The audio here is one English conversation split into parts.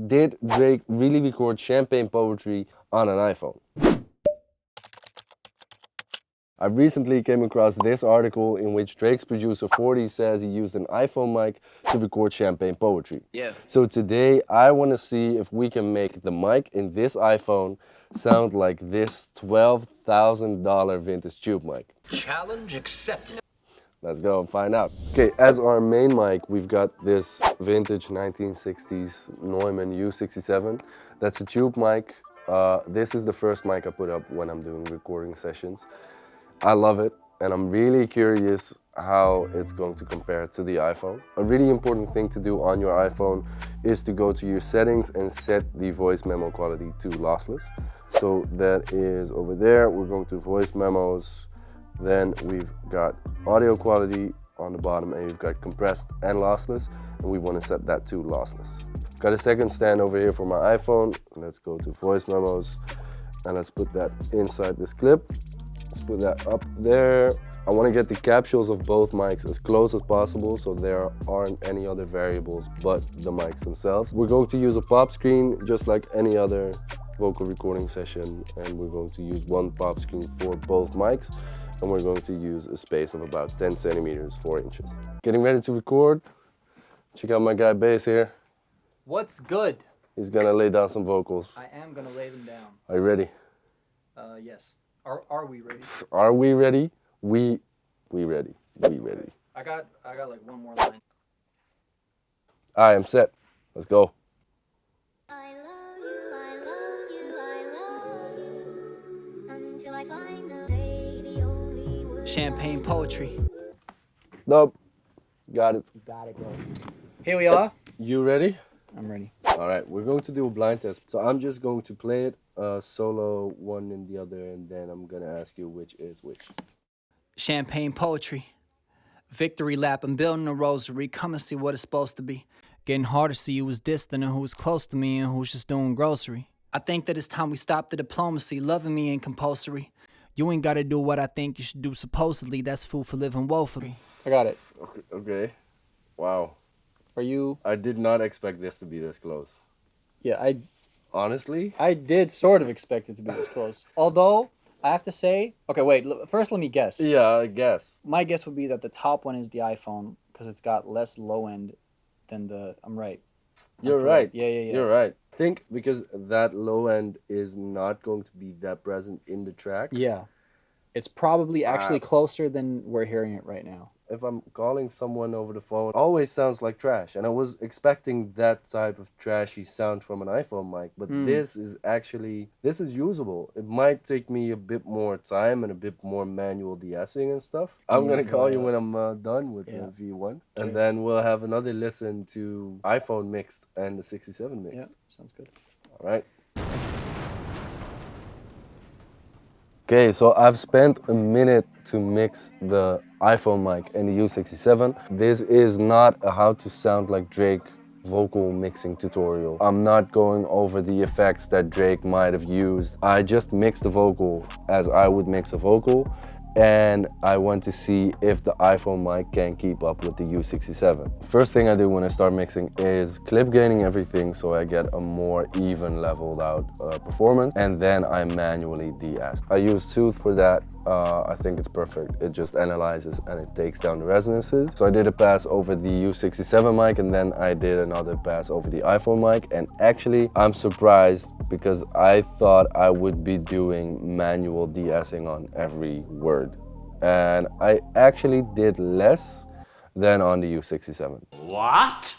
did Drake really record champagne poetry on an iPhone? I recently came across this article in which Drake's producer 40 says he used an iPhone mic to record champagne poetry. Yeah. So today I want to see if we can make the mic in this iPhone sound like this $12,000 vintage tube mic. Challenge accepted. Let's go and find out. Okay, as our main mic, we've got this vintage 1960s Neumann U67. That's a tube mic. This is the first mic I put up when I'm doing recording sessions. I love it, and I'm really curious how it's going to compare to the iPhone. A really important thing to do on your iPhone is to go to your settings and set the voice memo quality to lossless. So that is over there. We're going to voice memos. Then we've got audio quality on the bottom, and we've got compressed and lossless, and we want to set that to lossless. Got a second stand over here for my iPhone. Let's go to voice memos, and let's put that inside this clip. Let's put that up there. I want to get the capsules of both mics as close as possible so there aren't any other variables but the mics themselves. We're going to use a pop screen just like any other vocal recording session, and we're going to use one pop screen for both mics, and we're going to use a space of about 10 centimeters, 4 inches. Getting ready to record. Check out my guy Bass here. What's good? He's gonna lay down some vocals. I am gonna lay them down. Are you ready? Yes. Are we ready? Are we ready? We ready. We ready. I got like one more line. I am set. Let's go. I love you, I love you, I love you, until I find the day, the only word. Champagne poetry. Nope. Got it. Got it, bro. Here we are. You ready? I'm ready. All right, we're going to do a blind test. So I'm just going to play it solo, one in the other, and then I'm gonna ask you which is which. Champagne poetry. Victory lap. I'm building a rosary. Come and see what it's supposed to be. Getting harder to see who was distant and who was close to me and who's just doing grocery. I think that it's time we stop the diplomacy. Loving me ain't compulsory. You ain't gotta do what I think you should do supposedly. That's food for living woefully. I got it. Okay. Wow. Are you? I did not expect this to be this close. Yeah, Honestly? I did sort of expect it to be this close. Although, I have to say... Okay, wait. First, let me guess. Yeah, I guess. My guess would be that the top one is the iPhone because it's got less low end than the... I'm right. You're right. Yeah. You're right. Think because that low end is not going to be that present in the track. Yeah. It's probably actually closer than we're hearing it right now. If I'm calling someone over the phone, it always sounds like trash. And I was expecting that type of trashy sound from an iPhone mic, but this is usable. It might take me a bit more time and a bit more manual de-essing and stuff. I'm going to call you when I'm done with the V1. And then we'll have another listen to iPhone mixed and the 67 mixed. Yeah, sounds good. All right. Okay, so I've spent a minute to mix the iPhone mic and the U67. This is not a how to sound like Drake vocal mixing tutorial. I'm not going over the effects that Drake might have used. I just mixed the vocal as I would mix a vocal, and I want to see if the iPhone mic can keep up with the U67. First thing I do when I start mixing is clip gaining everything so I get a more even leveled out performance, and then I manually de-ess. I use Sooth for that. I think it's perfect. It just analyzes and it takes down the resonances. So I did a pass over the U67 mic, and then I did another pass over the iPhone mic, and actually I'm surprised because I thought I would be doing manual de-essing on every word. And I actually did less than on the U67. What?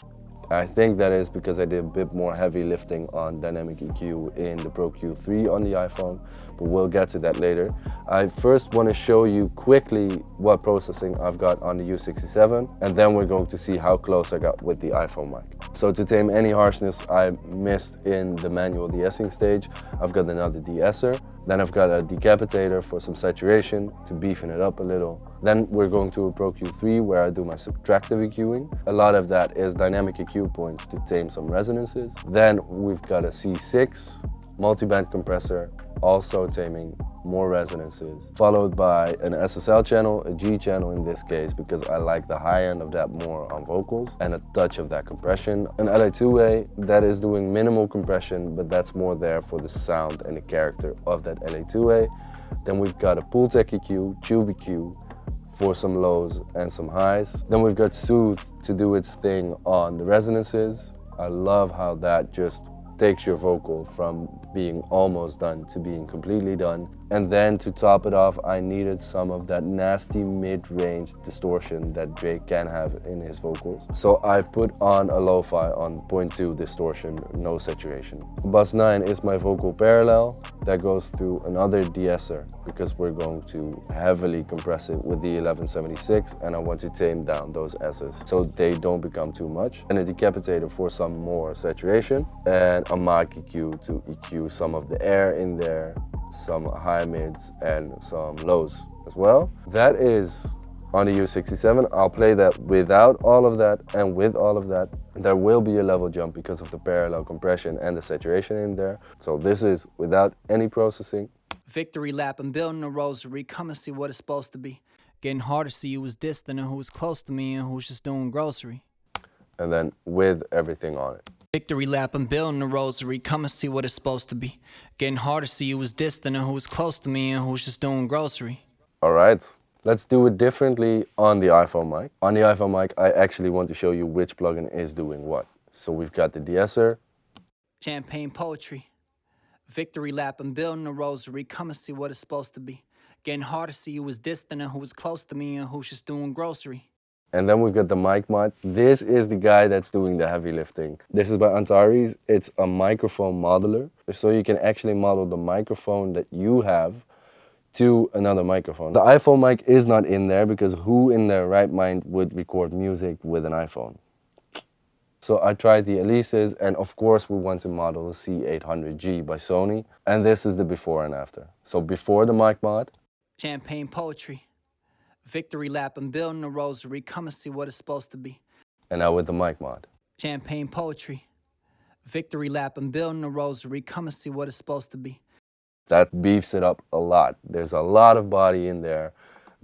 I think that is because I did a bit more heavy lifting on dynamic EQ in the Pro Q3 on the iPhone, but we'll get to that later. I first want to show you quickly what processing I've got on the U67, and then we're going to see how close I got with the iPhone mic. So to tame any harshness I missed in the manual de-essing stage, I've got another de-esser. Then I've got a decapitator for some saturation to beefing it up a little. Then we're going to a Pro Q3 where I do my subtractive EQing. A lot of that is dynamic EQ points to tame some resonances. Then we've got a C6, multiband compressor, also taming more resonances, followed by an SSL channel, a G channel in this case, because I like the high end of that more on vocals, and a touch of that compression. An LA2A that is doing minimal compression, but that's more there for the sound and the character of that LA2A. Then we've got a Pultec EQ, Tube EQ, for some lows and some highs. Then we've got Soothe to do its thing on the resonances. I love how that just takes your vocal from being almost done to being completely done. And then to top it off, I needed some of that nasty mid-range distortion that Drake can have in his vocals. So I put on a lo-fi on 0.2 distortion, no saturation. Bus 9 is my vocal parallel that goes through another de-esser because we're going to heavily compress it with the 1176, and I want to tame down those S's so they don't become too much. And a decapitator for some more saturation, and a mic EQ to EQ some of the air in there, some high mids and some lows as well. That is on the U67. I'll play that without all of that and with all of that. There will be a level jump because of the parallel compression and the saturation in there. So this is without any processing. Victory lap, I'm building a rosary, come and see what it's supposed to be. Getting hard to see who was distant and who was close to me and who's just doing grocery. And then with everything on it. Victory lap, I'm building a rosary, come and see what it's supposed to be. Getting hard to see who was distant and who was close to me and who's just doing grocery. All right, let's do it differently on the iPhone mic. On the iPhone mic, I actually want to show you which plugin is doing what. So we've got the de-esser. Champagne poetry. Victory lap, I'm building a rosary, come and see what it's supposed to be. Getting hard to see who was distant and who was close to me and who's just doing grocery. And then we've got the mic mod. This is the guy that's doing the heavy lifting. This is by Antares. It's a microphone modeler. So you can actually model the microphone that you have to another microphone. The iPhone mic is not in there because who in their right mind would record music with an iPhone? So I tried the Elises, and of course we want to model the C800G by Sony. And this is the before and after. So before the mic mod. Champagne poetry. Victory lap, I'm building a rosary, come and see what it's supposed to be. And now with the mic mod. Champagne poetry. Victory lap, I'm building a rosary, come and see what it's supposed to be. That beefs it up a lot. There's a lot of body in there.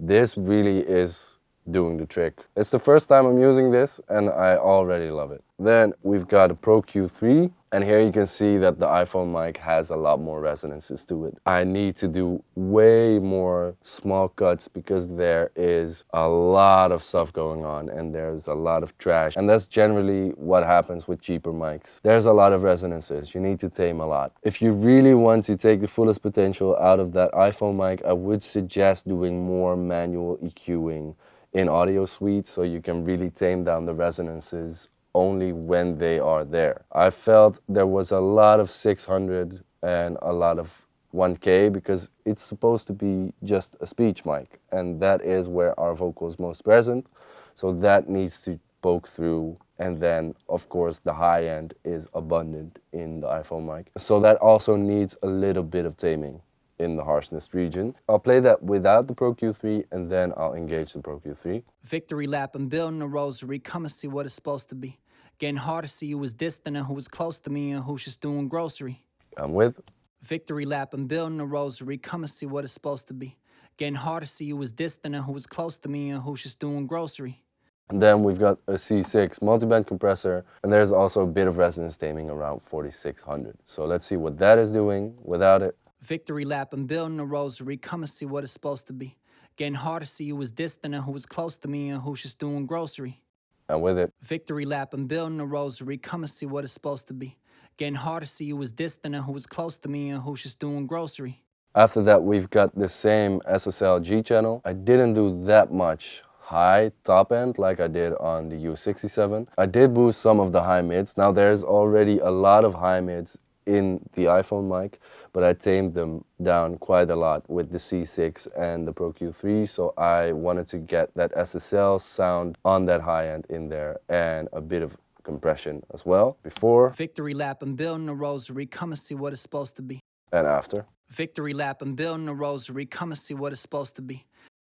This really is doing the trick. It's the first time I'm using this and I already love it. Then we've got a Pro Q3, and here you can see that the iPhone mic has a lot more resonances to it. I need to do way more small cuts because there is a lot of stuff going on and there's a lot of trash, and that's generally what happens with cheaper mics. There's a lot of resonances, you need to tame a lot. If you really want to take the fullest potential out of that iPhone mic, I would suggest doing more manual EQing in Audio Suite so you can really tame down the resonances only when they are there. I felt there was a lot of 600 and a lot of 1K because it's supposed to be just a speech mic, and that is where our vocal is most present. So that needs to poke through, and then of course the high end is abundant in the iPhone mic. So that also needs a little bit of taming in the harshness region. I'll play that without the Pro Q3 and then I'll engage the Pro Q3. Victory lap, I'm building a rosary, come and see what it's supposed to be. Getting hard to see who was distant and who was close to me and who's just doing grocery. I'm with. Victory lap, I'm building a rosary, come and see what it's supposed to be. Getting hard to see who was distant and who was close to me and who's just doing grocery. And then we've got a C6 multiband compressor, and there's also a bit of resonance taming around 4600. So let's see what that is doing without it. Victory lap, I'm building a rosary, come and see what it's supposed to be. Getting hard to see who was distant and who was close to me and who's just doing grocery. And with it. Victory lap, I'm building a rosary, come and see what it's supposed to be. Getting hard to see who was distant and who was close to me and who's just doing grocery. After that, we've got the same SSL G channel. I didn't do that much high top end like I did on the U67. I did boost some of the high mids. Now there's already a lot of high mids in the iPhone mic, but I tamed them down quite a lot with the C6 and the Pro Q3, so I wanted to get that SSL sound on that high end in there and a bit of compression as well. Before. Victory lap, I'm building a rosary, come and see what it's supposed to be. And after. Victory lap, I'm building a rosary, come and see what it's supposed to be.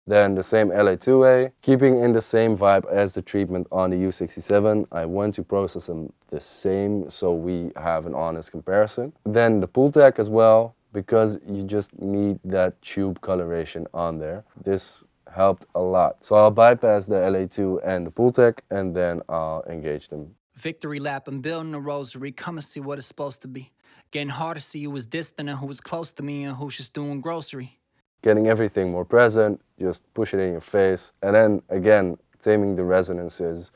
Then the same LA2A, keeping in the same vibe as the treatment on the U67. I want to process them the same so we have an honest comparison. Then the Pultec as well, because you just need that tube coloration on there. This helped a lot. So I'll bypass the LA2 and the Pooltech, and then I'll engage them. Victory lap, I'm building a rosary, come and see what it's supposed to be. Getting hard to see who was distant and who was close to me and who's just doing grocery. Getting everything more present, just push it in your face. And then again, taming the resonances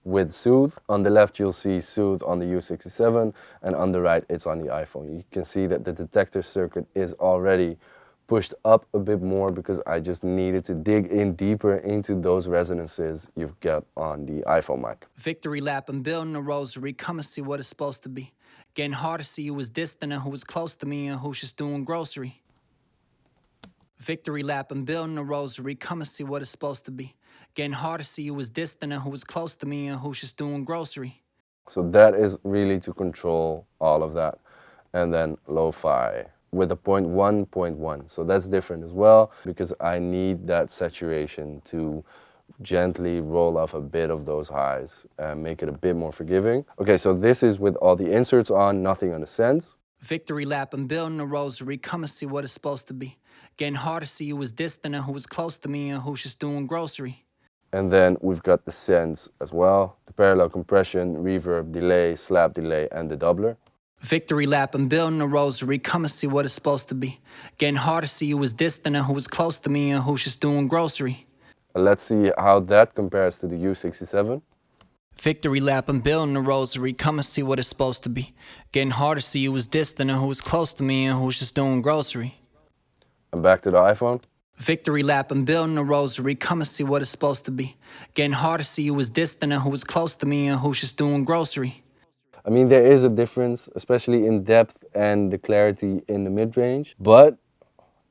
with Soothe. On the left you'll see Soothe on the U67, and on the right it's on the iPhone. You can see that the detector circuit is already pushed up a bit more because I just needed to dig in deeper into those resonances you've got on the iPhone mic. Victory lap, I'm building a rosary, come and see what it's supposed to be. Getting hard to see who was distant and who was close to me and who's just doing grocery. Victory lap, I'm building a rosary, come and see what it's supposed to be. Getting hard to see who was distant and who was close to me and who's just doing grocery. So that is really to control all of that. And then lo-fi with a 0.1. So that's different as well, because I need that saturation to gently roll off a bit of those highs and make it a bit more forgiving. Okay, so this is with all the inserts on, nothing on the sends. Victory lap, I'm building a rosary, come and see what it's supposed to be. Getting hard to see who was distant and who was close to me and who's just doing grocery. And then we've got the sends as well, the parallel compression, reverb, delay, slap delay, and the doubler. Victory lap, I'm building a rosary, come and see what it's supposed to be. Getting hard to see who was distant and who was close to me and who's just doing grocery. Let's see how that compares to the U67. Victory lap, I'm building a rosary, come and see what it's supposed to be. Getting hard to see who was distant and who was close to me and who's just doing grocery. And back to the iPhone. Victory lap, I'm building a rosary, come and see what it's supposed to be. Getting hard to see who was distant and who was close to me and who's just doing grocery. I mean, there is a difference, especially in depth and the clarity in the mid-range, but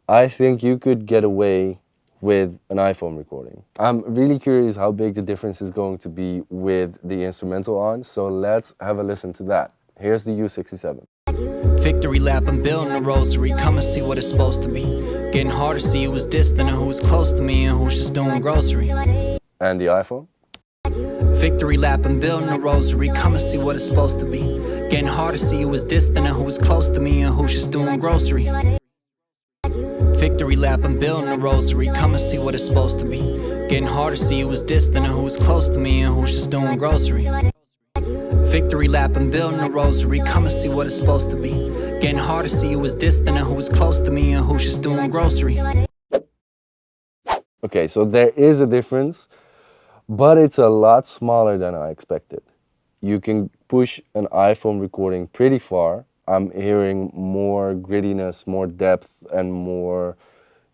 I think you could get away with an iPhone recording. I'm really curious how big the difference is going to be with the instrumental on, so let's have a listen to that. Here's the U67. Victory lap, I'm building a rosary, come and see what it's supposed to be. Getting hard to see who was distant and who was close to me and who's just doing grocery. And the iPhone. Victory lap, I'm building a rosary, come and see what it's supposed to be. Getting hard to see who was distant and who was close to me and who's just doing grocery. Victory lap, I'm building a rosary, come and see what it's supposed to be. Getting hard to see who was distant and who was close to me and who's just doing grocery. Victory lap, I'm building a rosary, come and see what it's supposed to be. Getting hard to see who was distant and who was close to me and who's just doing grocery. Okay, so there is a difference, but it's a lot smaller than I expected. You can push an iPhone recording pretty far. I'm hearing more grittiness, more depth, and more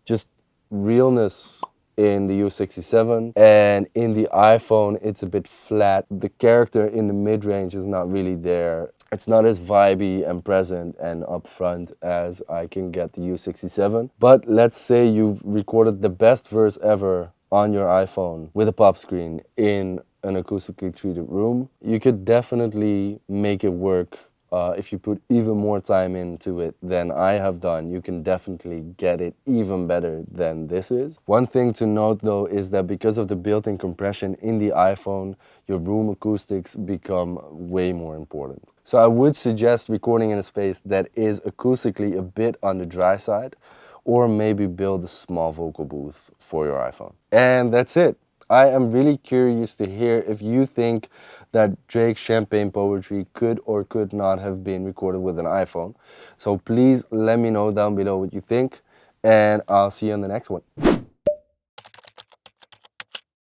just realness in the U67. And in the iPhone, it's a bit flat. The character in the mid-range is not really there. It's not as vibey and present and upfront as I can get the U67. But let's say you've recorded the best verse ever on your iPhone with a pop screen in an acoustically treated room. You could definitely make it work. If you put even more time into it than I have done, you can definitely get it even better than this is. One thing to note though is that because of the built-in compression in the iPhone, your room acoustics become way more important. So I would suggest recording in a space that is acoustically a bit on the dry side, or maybe build a small vocal booth for your iPhone. And that's it. I am really curious to hear if you think that Drake's Champagne Poetry could or could not have been recorded with an iPhone. So please let me know down below what you think, and I'll see you on the next one.